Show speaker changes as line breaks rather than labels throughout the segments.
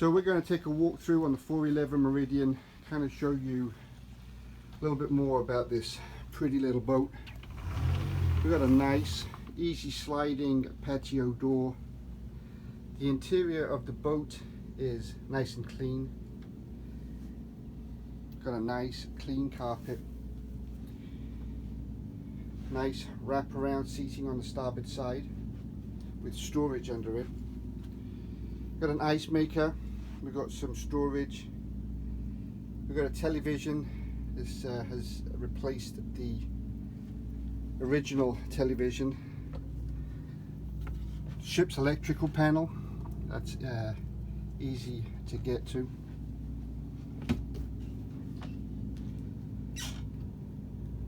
So we're going to take a walk through on the 411 Meridian, kind of show you a little bit more about this pretty little boat. We've got a nice easy sliding patio door. The interior of the boat is nice and clean. Got a nice clean carpet. Nice wraparound seating on the starboard side with storage under it. Got an ice maker. We've got some storage. We've got a television. This has replaced the original television. Ship's electrical panel. That's easy to get to.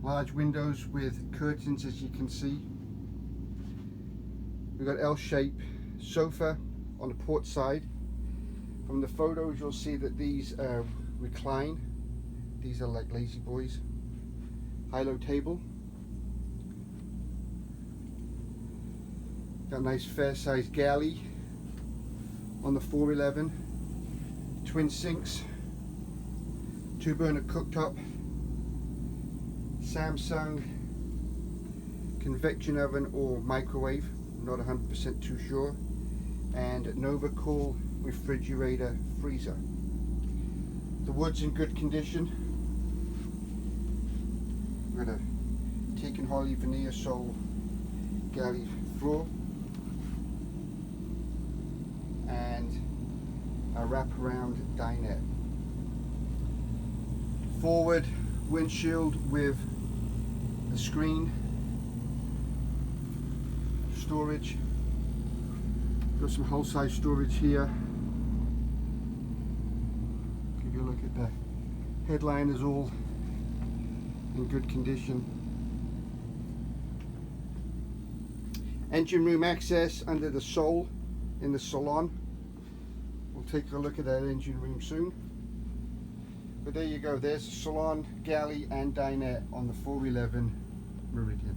Large windows with curtains, as you can see. We've got L-shaped sofa on the port side. From the photos you'll see that these recline. These are like lazy boys. High-low table. Got a nice fair-sized galley on the 411. Twin sinks. 2-burner cooktop. Samsung convection oven or microwave, not 100% too sure, and Nova Kool refrigerator freezer. The wood's in good condition. We've got a Teak and Holy veneer sole galley floor and a wraparound dinette. Forward windshield with a screen, storage. Got some whole size storage here. Give you a look at the headline, is all in good condition. Engine room access under the sole in the salon. We'll take a look at that engine room soon. But there you go, there's the salon, galley and dinette on the 411 Meridian.